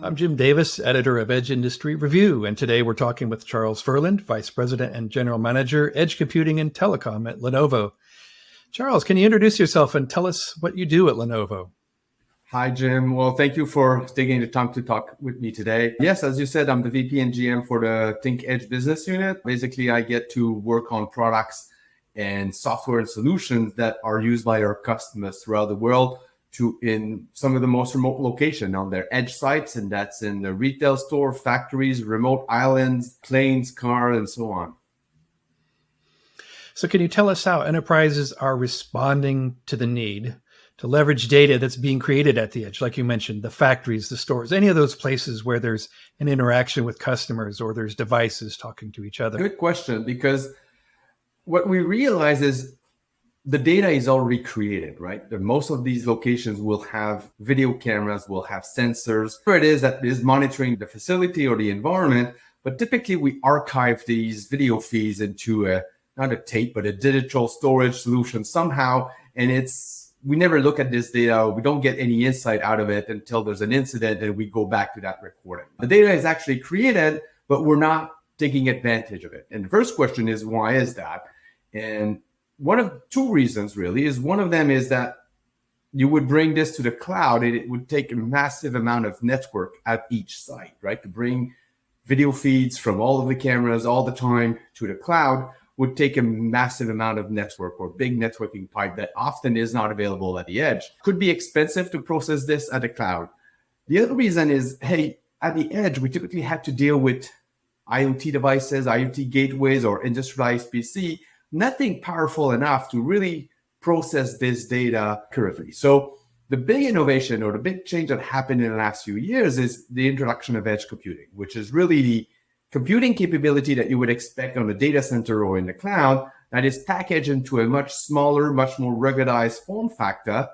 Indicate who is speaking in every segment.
Speaker 1: I'm Jim Davis, editor of Edge Industry Review, and today we're talking with Charles Ferland, Vice President and General Manager, Edge Computing and Telecom at Lenovo. Charles, can you introduce yourself and tell us what you do at Lenovo?
Speaker 2: Hi, Jim. Well, thank you for taking the time to talk with me today. Yes, as you said, I'm the VP and GM for the Think Edge business unit. Basically, I get to work on products and software and solutions that are used by our customers throughout the world in some of the most remote locations on their edge sites, and that's in the retail store, factories, remote islands, planes, cars, and so on.
Speaker 1: So can you tell us how enterprises are responding to the need to leverage data that's being created at the edge, like you mentioned, the factories, the stores, any of those places where there's an interaction with customers or there's devices talking to each other?
Speaker 2: Good question, because what we realize is the data is already created, right? Most of these locations will have video cameras, will have sensors. Where it is that is monitoring the facility or the environment, but typically we archive these video feeds into not a tape, but a digital storage solution somehow, and we never look at this data. We don't get any insight out of it until there's an incident and we go back to that recording. The data is actually created, but we're not taking advantage of it. And the first question is, why is that? And one of two reasons really is, one of them is that you would bring this to the cloud and it would take a massive amount of network at each site, right? To bring video feeds from all of the cameras all the time to the cloud would take a massive amount of network or big networking pipe that often is not available at the edge. Could be expensive to process this at the cloud. The other reason is, hey, at the edge, we typically have to deal with IoT devices, IoT gateways, or industrialized PC, nothing powerful enough to really process this data correctly. So the big innovation or the big change that happened in the last few years is the introduction of edge computing, which is really the computing capability that you would expect on a data center or in the cloud that is packaged into a much smaller, much more ruggedized form factor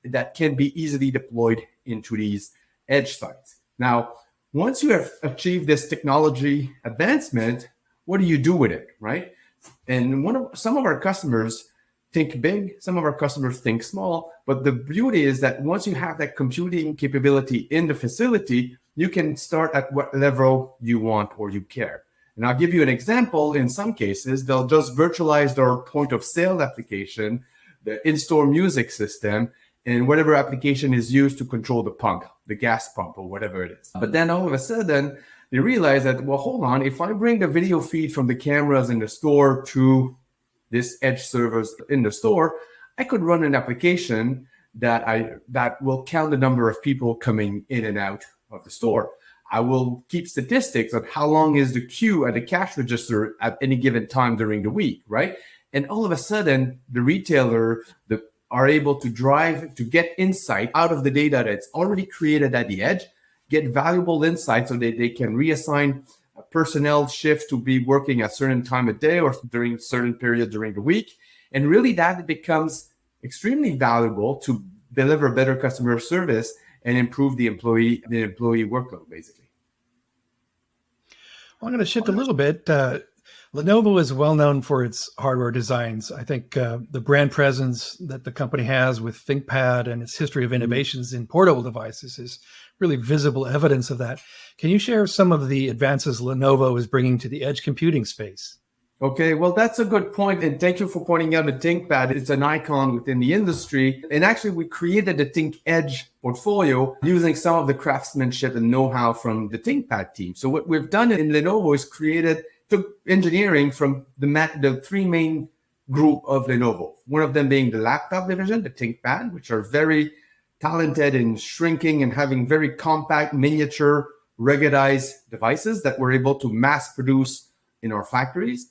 Speaker 2: that can be easily deployed into these edge sites. Now, once you have achieved this technology advancement, what do you do with it, right? And some of our customers think big, some of our customers think small, but the beauty is that once you have that computing capability in the facility, you can start at what level you want or you care. And I'll give you an example. In some cases, they'll just virtualize their point of sale application, the in-store music system, and whatever application is used to control the pump, the gas pump or whatever it is. But then all of a sudden, they realize that, well, hold on, if I bring the video feed from the cameras in the store to this edge servers in the store, I could run an application that will count the number of people coming in and out of the store. I will keep statistics of how long is the queue at the cash register at any given time during the week, right? And all of a sudden, the retailer are able to get insight out of the data that's already created at the edge, get valuable insights so that they can reassign a personnel shift to be working at a certain time of day or during certain periods during the week. And really that becomes extremely valuable to deliver better customer service and improve the employee workload, basically.
Speaker 1: Well, I'm going to shift a little bit. Lenovo is well known for its hardware designs. I think the brand presence that the company has with ThinkPad and its history of innovations in portable devices is really visible evidence of that. Can you share some of the advances Lenovo is bringing to the edge computing space?
Speaker 2: Okay, well, that's a good point. And thank you for pointing out the ThinkPad. It's an icon within the industry. And actually, we created the Think Edge portfolio using some of the craftsmanship and know-how from the ThinkPad team. So what we've done in Lenovo is took engineering from the three main group of Lenovo. One of them being the laptop division, the ThinkPad, which are very talented in shrinking and having very compact, miniature, ruggedized devices that we're able to mass produce in our factories.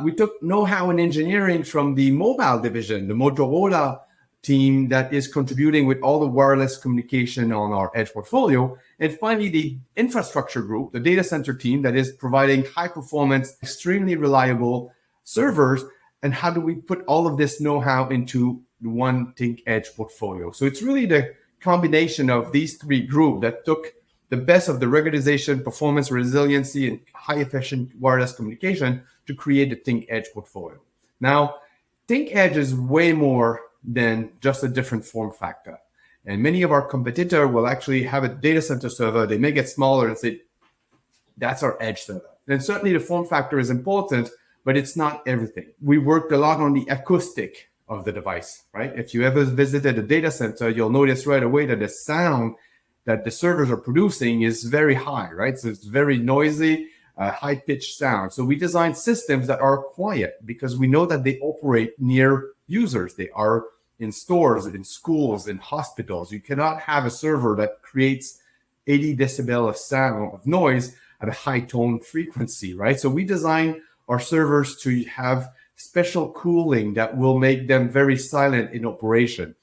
Speaker 2: We took know-how in engineering from the mobile division, the Motorola team that is contributing with all the wireless communication on our edge portfolio. And finally, the infrastructure group, the data center team that is providing high performance, extremely reliable servers. And how do we put all of this know-how into one Think Edge portfolio? So it's really the combination of these three groups that took the best of the ruggedization, performance, resiliency, and high efficient wireless communication to create the Think Edge portfolio. Now, Think Edge is way more than just a different form factor. And many of our competitors will actually have a data center server. They make it smaller and say, that's our edge server. And certainly the form factor is important, but it's not everything. We worked a lot on the acoustic of the device, right? If you ever visited a data center, you'll notice right away that the sound that the servers are producing is very high, right? So it's very noisy, high-pitched sound. So we designed systems that are quiet because we know that they operate near users. They are in stores, in schools, in hospitals. You cannot have a server that creates 80 decibel of sound, of noise at a high tone frequency, right? So we design our servers to have special cooling that will make them very silent in operation.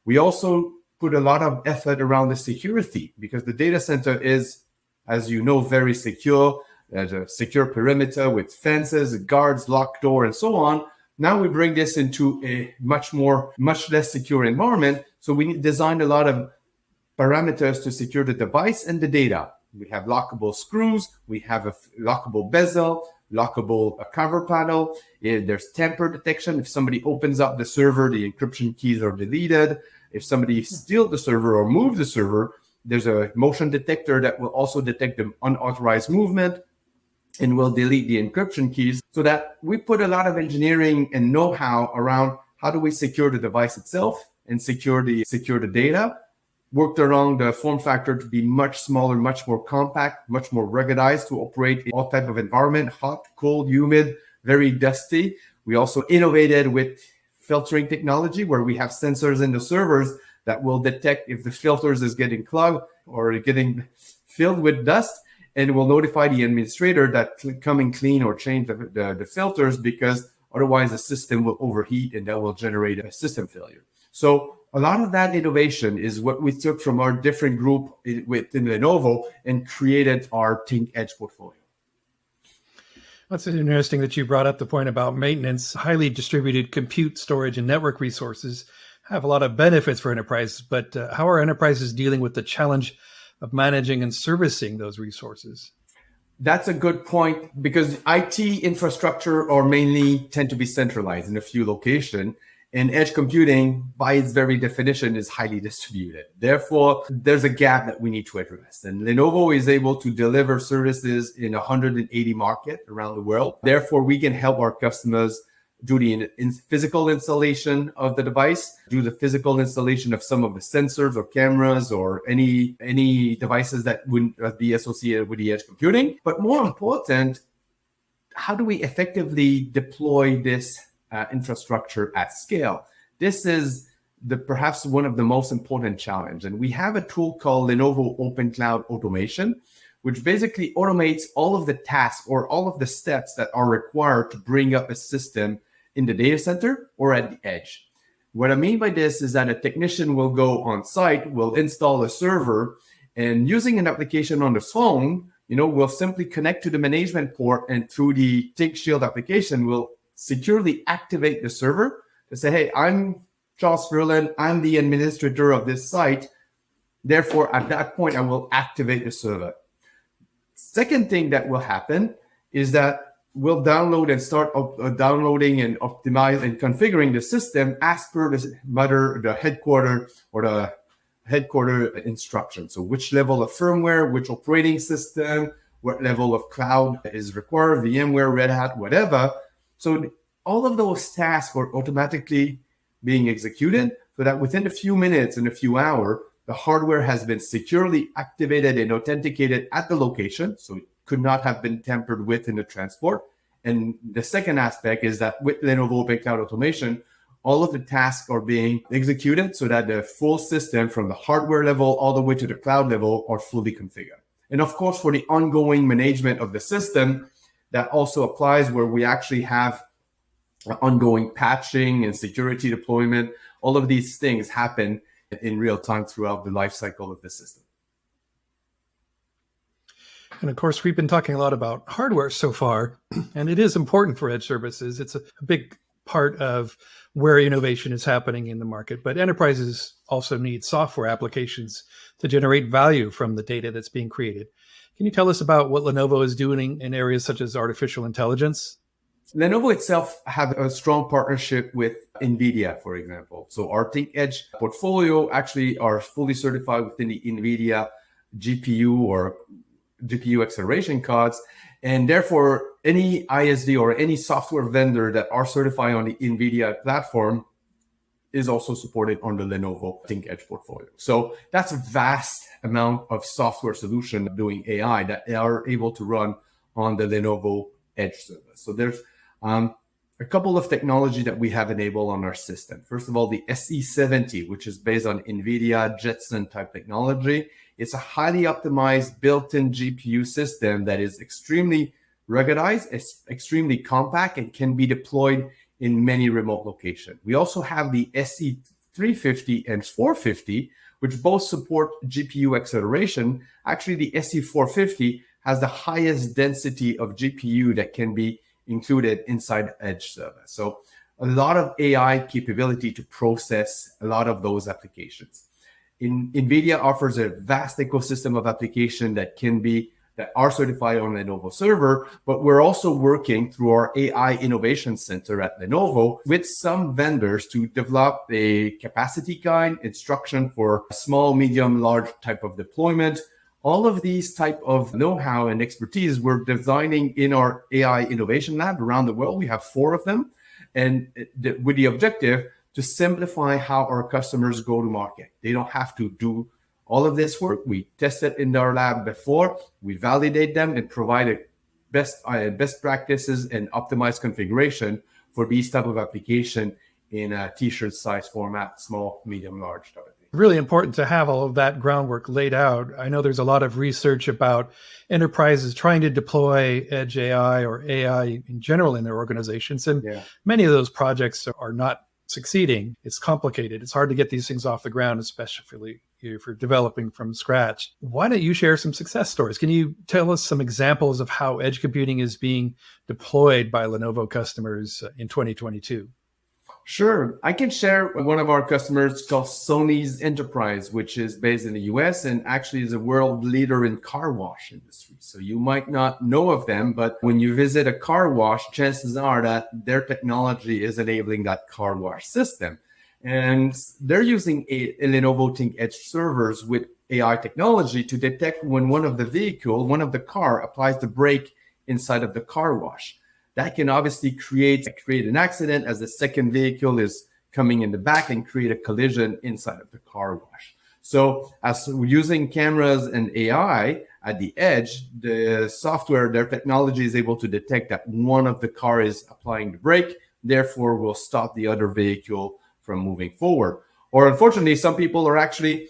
Speaker 2: We also put a lot of effort around the security because the data center is, as you know, very secure. There's a secure perimeter with fences, guards, locked door, and so on. Now we bring this into a much less secure environment. So we designed a lot of parameters to secure the device and the data. We have lockable screws. We have a lockable bezel, lockable cover panel. There's tamper detection. If somebody opens up the server, the encryption keys are deleted. If somebody steals the server or moves the server, there's a motion detector that will also detect the unauthorized movement and will delete the encryption keys, so that we put a lot of engineering and know-how around how do we secure the device itself and secure the data. Worked around the form factor to be much smaller, much more compact, much more ruggedized to operate in all type of environment, hot, cold, humid, very dusty. We also innovated with filtering technology where we have sensors in the servers that will detect if the filters is getting clogged or getting filled with dust, and will notify the administrator that come and clean or change the filters, because otherwise the system will overheat and that will generate a system failure. So a lot of that innovation is what we took from our different group within Lenovo and created our Think Edge portfolio.
Speaker 1: That's interesting that you brought up the point about maintenance. Highly distributed compute, storage, and network resources have a lot of benefits for enterprises, but how are enterprises dealing with the challenge of managing and servicing those resources?
Speaker 2: That's a good point, because IT infrastructure are mainly tend to be centralized in a few locations, and edge computing, by its very definition, is highly distributed. Therefore, there's a gap that we need to address. And Lenovo is able to deliver services in 180 markets around the world. Therefore, we can help our customers do the physical installation of the device, do the physical installation of some of the sensors or cameras or any devices that wouldn't be associated with the edge computing. But more important, how do we effectively deploy this infrastructure at scale? This is perhaps one of the most important challenges. And we have a tool called Lenovo Open Cloud Automation, which basically automates all of the tasks or all of the steps that are required to bring up a system in the data center or at the edge. What I mean by this is that a technician will go on site, will install a server, and using an application on the phone, will simply connect to the management port, and through the Think Shield application will securely activate the server to say, hey, I'm Charles Ferland, I'm the administrator of this site. Therefore, at that point, I will activate the server. Second thing that will happen is that we'll download and start downloading and optimize and configuring the system as per the headquarter instruction. So which level of firmware, which operating system, what level of cloud is required, VMware, Red Hat, whatever. So all of those tasks are automatically being executed so that within a few minutes and a few hours, the hardware has been securely activated and authenticated at the location. So it could not have been tampered with in the transport. And the second aspect is that with Lenovo Open Cloud Automation, all of the tasks are being executed so that the full system from the hardware level all the way to the cloud level are fully configured. And of course, for the ongoing management of the system, that also applies where we actually have ongoing patching and security deployment. All of these things happen in real time throughout the life cycle of the system.
Speaker 1: And of course, we've been talking a lot about hardware so far, and it is important for edge services. It's a big part of where innovation is happening in the market. But enterprises also need software applications to generate value from the data that's being created. Can you tell us about what Lenovo is doing in areas such as artificial intelligence?
Speaker 2: Lenovo itself have a strong partnership with NVIDIA, for example. So our ThinkEdge portfolio actually are fully certified within the NVIDIA GPU or GPU acceleration cards. And therefore, any ISV or any software vendor that are certified on the NVIDIA platform is also supported on the Lenovo ThinkEdge portfolio. So that's a vast amount of software solution doing AI that are able to run on the Lenovo Edge service. So there's a couple of technology that we have enabled on our system. First of all, the SE70, which is based on NVIDIA Jetson type technology. It's a highly optimized built-in GPU system that is extremely ruggedized, it's extremely compact, and can be deployed in many remote locations. We also have the SE350 and 450, which both support GPU acceleration. Actually, the SE450 has the highest density of GPU that can be included inside Edge server. So a lot of AI capability to process a lot of those applications. NVIDIA offers a vast ecosystem of applications that are certified on Lenovo server, but we're also working through our AI Innovation Center at Lenovo with some vendors to develop a capacity guide, instruction for small, medium, large type of deployment. All of these type of know-how and expertise we're designing in our AI Innovation Lab around the world. We have 4 of them, and with the objective to simplify how our customers go to market. They don't have to do all of this work. We test it in our lab before, we validate them and provide best practices and optimized configuration for these type of application in a t-shirt size format, small, medium, large type of thing.
Speaker 1: Really important to have all of that groundwork laid out. I know there's a lot of research about enterprises trying to deploy edge AI or AI in general in their organizations. And many of those projects are not succeeding. It's complicated. It's hard to get these things off the ground, especially if you're developing from scratch. Why don't you share some success stories? Can you tell us some examples of how edge computing is being deployed by Lenovo customers in 2022?
Speaker 2: Sure. I can share one of our customers called Sony's Enterprise, which is based in the US and actually is a world leader in car wash industry. So you might not know of them, but when you visit a car wash, chances are that their technology is enabling that car wash system. And they're using a Lenovo ThinkEdge servers with AI technology to detect when one of the car applies the brake inside of the car wash. That can obviously create an accident as the second vehicle is coming in the back and create a collision inside of the car wash. So as we're using cameras and AI at the edge, the software, their technology is able to detect that one of the car is applying the brake, therefore will stop the other vehicle from moving forward. Or unfortunately, some people are actually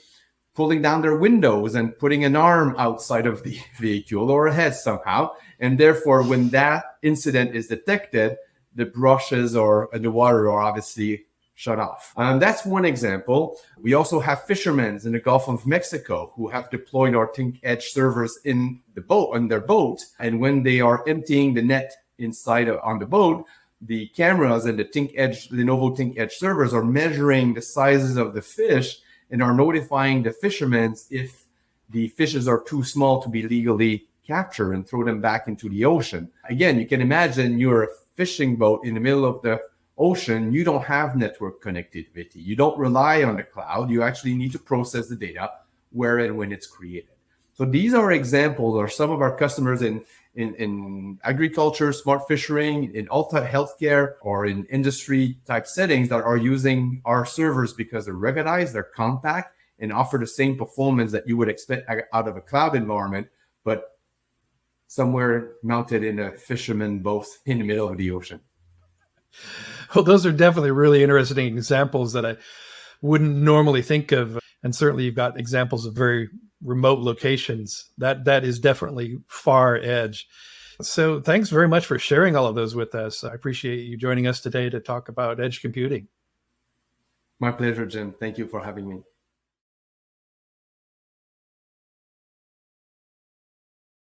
Speaker 2: pulling down their windows and putting an arm outside of the vehicle or a head somehow. And therefore, when that incident is detected, the brushes and the water are obviously shut off. That's one example. We also have fishermen in the Gulf of Mexico who have deployed our ThinkEdge servers on their boat. And when they are emptying the net on the boat, the cameras and the Lenovo ThinkEdge servers are measuring the sizes of the fish and are notifying the fishermen if the fishes are too small to be legally captured and throw them back into the ocean. Again, you can imagine you're a fishing boat in the middle of the ocean. You don't have network connectivity. You don't rely on the cloud. You actually need to process the data where and when it's created. So these are examples, or some of our customers in agriculture, smart fishing, in ultra healthcare, or in industry type settings that are using our servers because they're ruggedized, they're compact, and offer the same performance that you would expect out of a cloud environment, but somewhere mounted in a fisherman boat in the middle of the ocean.
Speaker 1: Well, those are definitely really interesting examples that I wouldn't normally think of. And certainly you've got examples of very remote locations. That is definitely far edge. So thanks very much for sharing all of those with us. I appreciate you joining us today to talk about edge computing.
Speaker 2: My pleasure, Jim. Thank you for having me.